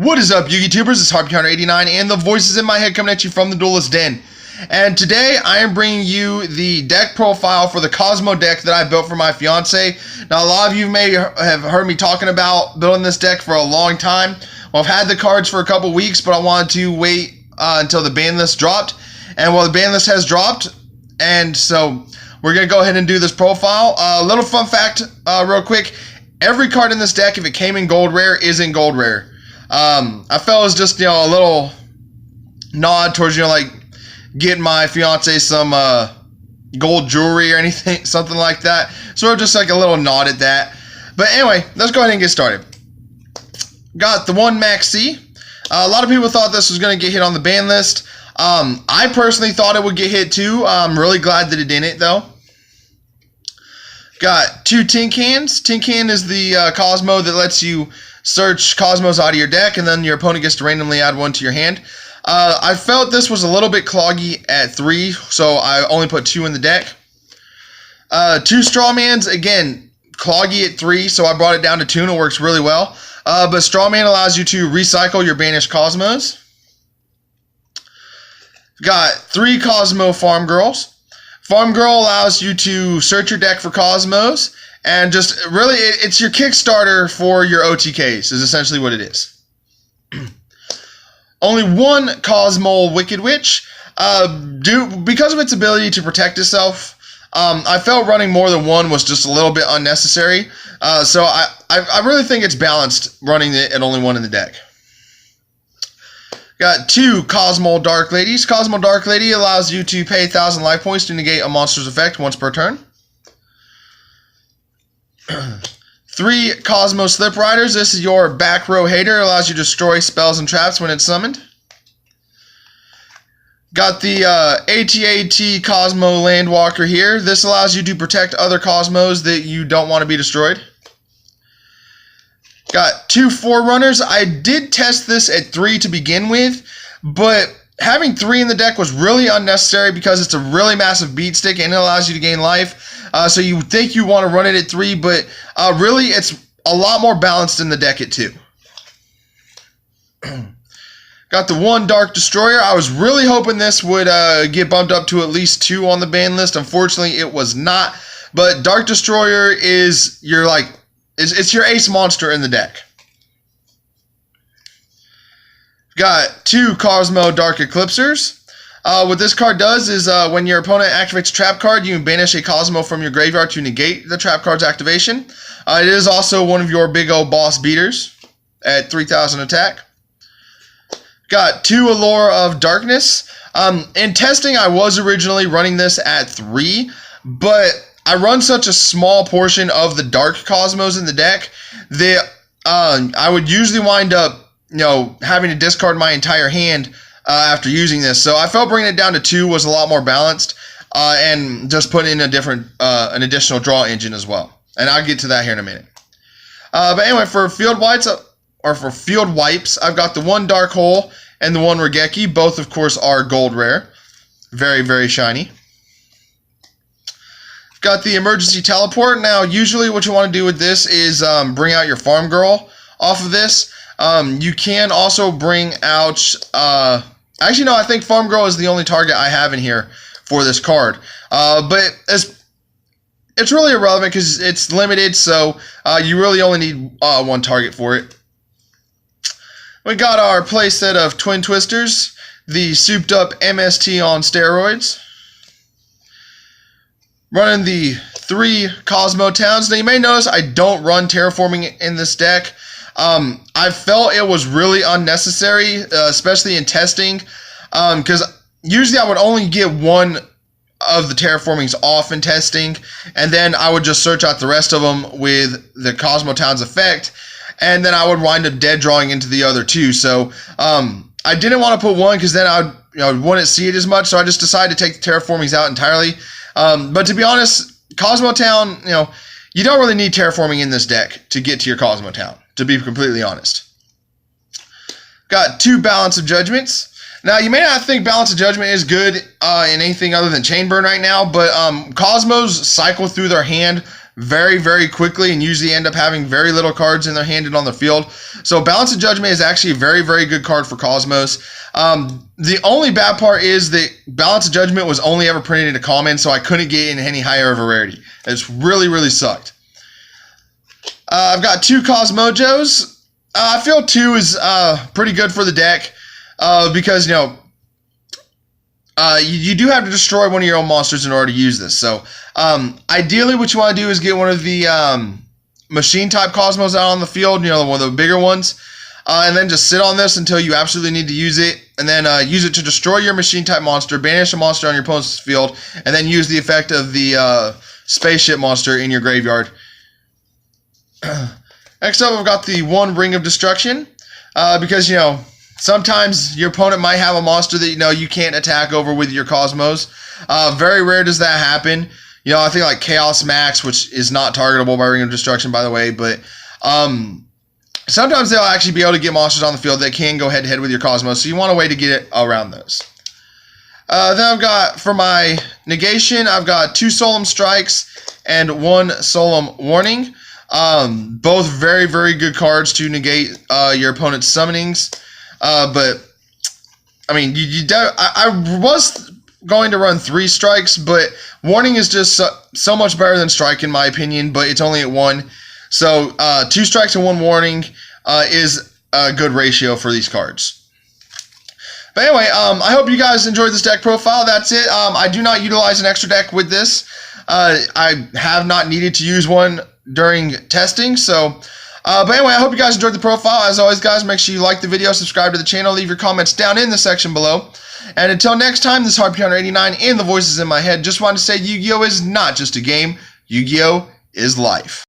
What is up, YouTubers? It's HarpyHunter89 and the voices in my head coming at you from the Duelist Den. And today I am bringing you the deck profile for the Cosmo deck that I built for my fiance. Now, a lot of you may have heard me talking about building this deck for a long time. Well, I've had the cards for a couple weeks, but I wanted to wait until the ban list dropped. And well, the ban list has dropped, and so we're going to go ahead and do this profile. A little fun fact real quick. Every card in this deck, if it came in gold rare, is in gold rare. I felt it was just, a little nod towards, like getting my fiance some gold jewelry or anything, something like that. Sort of just like a little nod at that. But anyway, let's go ahead and get started. Got the one Max C. A lot of people thought this was going to get hit on the ban list. I personally thought it would get hit too. I'm really glad that it didn't, though. Got two Tin Cans. Tin Can is the Cosmo that lets you search Cosmos out of your deck, and then your opponent gets to randomly add one to your hand. I felt this was a little bit cloggy at 3, so I only put 2 in the deck. Two Strawmans, again, cloggy at 3, so I brought it down to 2, and it works really well. But Strawman allows you to recycle your banished Cosmos. Got 3 Cosmo Farm Girls. Farm Girl allows you to search your deck for Cosmos, and just really, it's your Kickstarter for your OTKs, is essentially what it is. Only one Cosmo Wicked Witch. Because of its ability to protect itself, I felt running more than one was just a little bit unnecessary. So I really think it's balanced running it at only one in the deck. Got 2 Cosmo Dark Ladies. Cosmo Dark Lady allows you to pay 1,000 life points to negate a monster's effect once per turn. 3 Cosmo Slip Riders. This is your back row hater. Allows you to destroy spells and traps when it's summoned. Got the AT-AT Cosmo Landwalker here. This allows you to protect other Cosmos that you don't want to be destroyed. Got 2 Forerunners. I did test this at 3 to begin with, but having 3 in the deck was really unnecessary because it's a really massive beat stick and it allows you to gain life. So you think you want to run it at 3, but really it's a lot more balanced in the deck at 2. Got the 1 Dark Destroyer. I was really hoping this would get bumped up to at least 2 on the ban list. Unfortunately, it was not. But Dark Destroyer is your it's your ace monster in the deck. Got 2 Cosmo Dark Eclipsers. What this card does is when your opponent activates a trap card, you can banish a Cosmo from your graveyard to negate the trap card's activation. It is also one of your big old boss beaters at 3,000 attack. Got 2 Allure of Darkness. In testing, I was originally running this at 3, but I run such a small portion of the Dark Cosmos in the deck that I would usually wind up having to discard my entire hand after using this. So I felt bringing it down to 2 was a lot more balanced, and just putting in an additional draw engine as well. And I'll get to that here in a minute. But anyway, for field wipes, I've got the 1 Dark Hole and the 1 Regeki. Both, of course, are gold rare. Very, very shiny. Got the Emergency Teleport. Now, usually what you want to do with this is bring out your Farm Girl off of this. You can also bring out... actually, no, I think Farm Girl is the only target I have in here for this card. But it's really irrelevant because it's limited, so you really only need 1 target for it. We got our playset of Twin Twisters, the souped up MST on steroids. Running the 3 Cosmo Towns. Now, you may notice I don't run terraforming in this deck. I felt it was really unnecessary, especially in testing, because usually I would only get 1 of the terraformings off in testing, and then I would just search out the rest of them with the Cosmo Towns effect, and then I would wind up dead drawing into the other 2. So I didn't want to put 1 because then I wouldn't see it as much, so I just decided to take the terraformings out entirely. But to be honest, Cosmo Town, you don't really need terraforming in this deck to get to your Cosmo Town, to be completely honest. Got 2 Balance of Judgments. Now, you may not think Balance of Judgment is good in anything other than Chain Burn right now, but Cosmos cycle through their hand very, very quickly and usually end up having very little cards in their hand and on the field. So Balance of Judgment is actually a very, very good card for Cosmos. The only bad part is that Balance of Judgment was only ever printed into common, so I couldn't get in any higher of a rarity. It's really, really sucked. I've got 2 Cosmo Joes. I feel 2 is pretty good for the deck because, you know, you do have to destroy one of your own monsters in order to use this. So ideally what you want to do is get one of the machine type Cosmos out on the field, you know, one of the bigger ones, and then just sit on this until you absolutely need to use it, and then use it to destroy your machine type monster, banish a monster on your opponent's field, and then use the effect of the spaceship monster in your graveyard. Next up, I've got the 1 Ring of Destruction, because, you know, sometimes your opponent might have a monster that, you know, you can't attack over with your Cosmos. Very rare does that happen. You know, I think like Chaos Max, which is not targetable by Ring of Destruction, by the way, but sometimes they'll actually be able to get monsters on the field that can go head-to-head with your Cosmos, so you want a way to get it around those. Then I've got, for my Negation, I've got 2 Solemn Strikes and 1 Solemn Warning. Both very, very good cards to negate your opponent's summonings. But, I mean, I was going to run 3 strikes, but Warning is just so much better than Strike in my opinion, but it's only at 1. So 2 strikes and 1 warning is a good ratio for these cards. But anyway, I hope you guys enjoyed this deck profile. That's it. I do not utilize an extra deck with this. I have not needed to use one during testing. So, but anyway, I hope you guys enjoyed the profile. As always, guys, make sure you like the video, subscribe to the channel, leave your comments down in the section below. And until next time, this is HardPiano89 and the voices in my head. Just wanted to say Yu-Gi-Oh! Is not just a game. Yu-Gi-Oh! Is life.